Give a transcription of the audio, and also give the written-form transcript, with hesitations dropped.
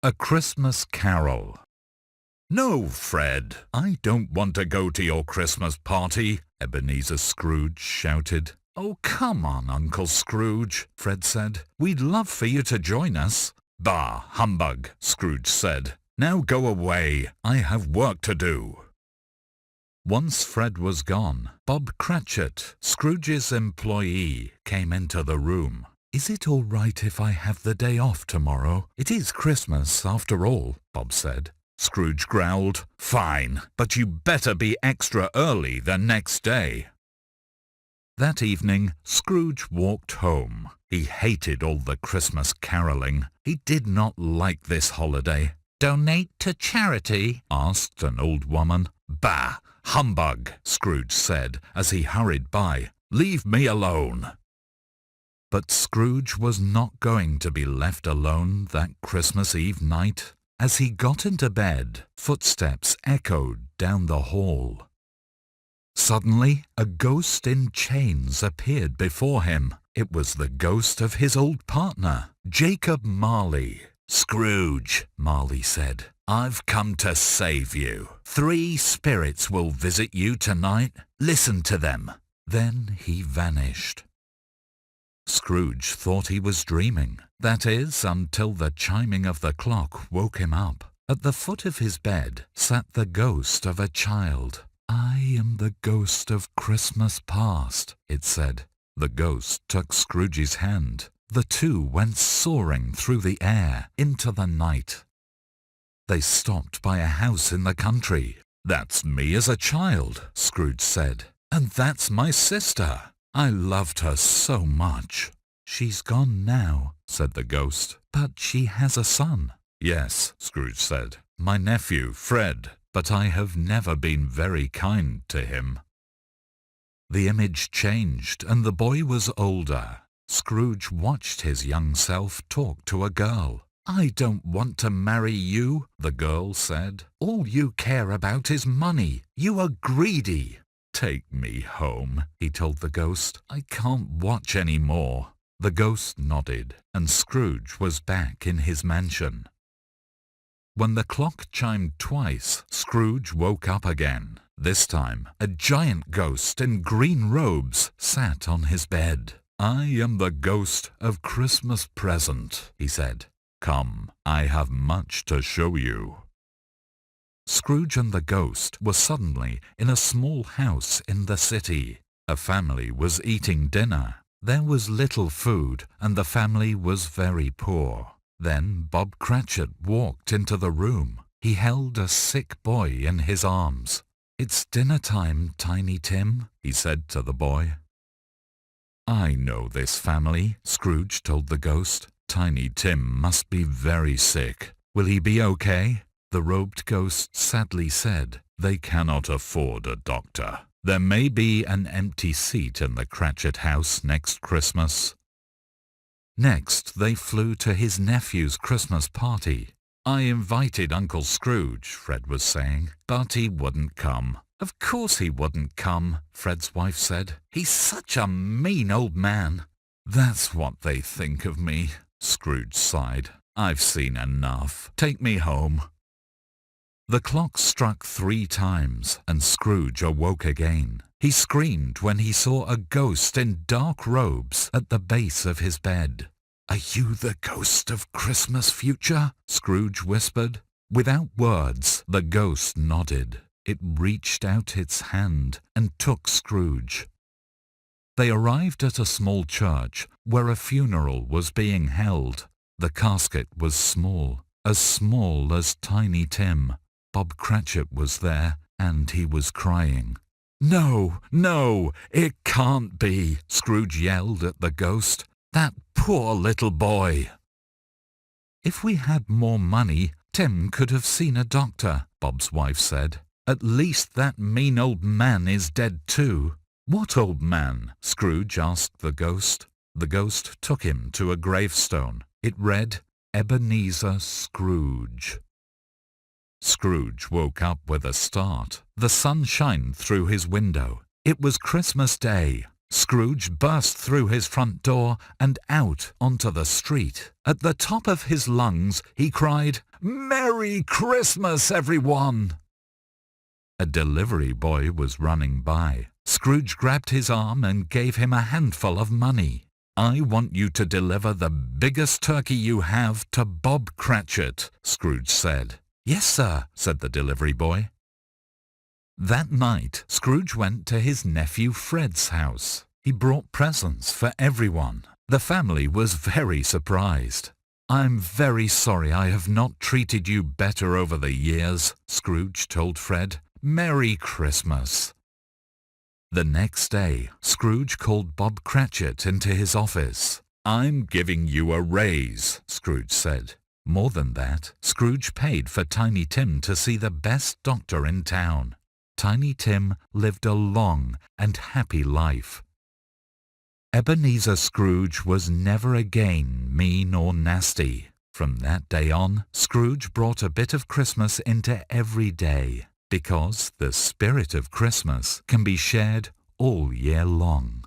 A Christmas Carol. "No, Fred, I don't want to go to your Christmas party," Ebenezer Scrooge shouted. "Oh, come on, Uncle Scrooge," Fred said. "We'd love for you to join us." "Bah, humbug," Scrooge said. "Now go away. I have work to do." Once Fred was gone, Bob Cratchit, Scrooge's employee, came into the room. "Is it all right if I have the day off tomorrow? It is Christmas, after all," Bob said. Scrooge growled, "Fine, but you better be extra early the next day." That evening, Scrooge walked home. He hated all the Christmas caroling. He did not like this holiday. "Donate to charity?" asked an old woman. "Bah, humbug," Scrooge said as he hurried by. "Leave me alone." But Scrooge was not going to be left alone that Christmas Eve night. As he got into bed, footsteps echoed down the hall. Suddenly, a ghost in chains appeared before him. It was the ghost of his old partner, Jacob Marley. "Scrooge," Marley said, "I've come to save you. 3 spirits will visit you tonight. Listen to them." Then he vanished. Scrooge thought he was dreaming. That is, until the chiming of the clock woke him up. At the foot of his bed sat the ghost of a child. "I am the ghost of Christmas past," it said. The ghost took Scrooge's hand. The two went soaring through the air into the night. They stopped by a house in the country. "That's me as a child," Scrooge said. "And that's my sister. I loved her so much." "She's gone now," said the ghost, "but she has a son." "Yes," Scrooge said, "my nephew, Fred, but I have never been very kind to him." The image changed and the boy was older. Scrooge watched his young self talk to a girl. "I don't want to marry you," the girl said. "All you care about is money. You are greedy." "Take me home," he told the ghost. "I can't watch any more." The ghost nodded, and Scrooge was back in his mansion. When the clock chimed twice, Scrooge woke up again. This time, a giant ghost in green robes sat on his bed. "I am the ghost of Christmas present," he said. "Come, I have much to show you." Scrooge and the ghost were suddenly in a small house in the city. A family was eating dinner. There was little food, and the family was very poor. Then Bob Cratchit walked into the room. He held a sick boy in his arms. "It's dinner time, Tiny Tim," he said to the boy. "I know this family," Scrooge told the ghost. "Tiny Tim must be very sick. Will he be okay?" The robed ghost sadly said, "They cannot afford a doctor. There may be an empty seat in the Cratchit house next Christmas." Next, they flew to his nephew's Christmas party. "I invited Uncle Scrooge," Fred was saying, "but he wouldn't come." "Of course he wouldn't come," Fred's wife said. "He's such a mean old man." "That's what they think of me," Scrooge sighed. "I've seen enough. Take me home." The clock struck 3 times, and Scrooge awoke again. He screamed when he saw a ghost in dark robes at the base of his bed. "Are you the ghost of Christmas future?" Scrooge whispered. Without words, the ghost nodded. It reached out its hand and took Scrooge. They arrived at a small church where a funeral was being held. The casket was small as Tiny Tim. Bob Cratchit was there, and he was crying. "No, no, it can't be," Scrooge yelled at the ghost. "That poor little boy." "If we had more money, Tim could have seen a doctor," Bob's wife said. "At least that mean old man is dead too." "What old man?" Scrooge asked the ghost. The ghost took him to a gravestone. It read, "Ebenezer Scrooge." Scrooge woke up with a start. The sun shined through his window. It was Christmas Day. Scrooge burst through his front door and out onto the street. At the top of his lungs, he cried, "Merry Christmas, everyone!" A delivery boy was running by. Scrooge grabbed his arm and gave him a handful of money. "I want you to deliver the biggest turkey you have to Bob Cratchit," Scrooge said. "Yes, sir," said the delivery boy. That night, Scrooge went to his nephew Fred's house. He brought presents for everyone. The family was very surprised. "I'm very sorry I have not treated you better over the years," Scrooge told Fred. "Merry Christmas." The next day, Scrooge called Bob Cratchit into his office. "I'm giving you a raise," Scrooge said. More than that, Scrooge paid for Tiny Tim to see the best doctor in town. Tiny Tim lived a long and happy life. Ebenezer Scrooge was never again mean or nasty. From that day on, Scrooge brought a bit of Christmas into every day, because the spirit of Christmas can be shared all year long.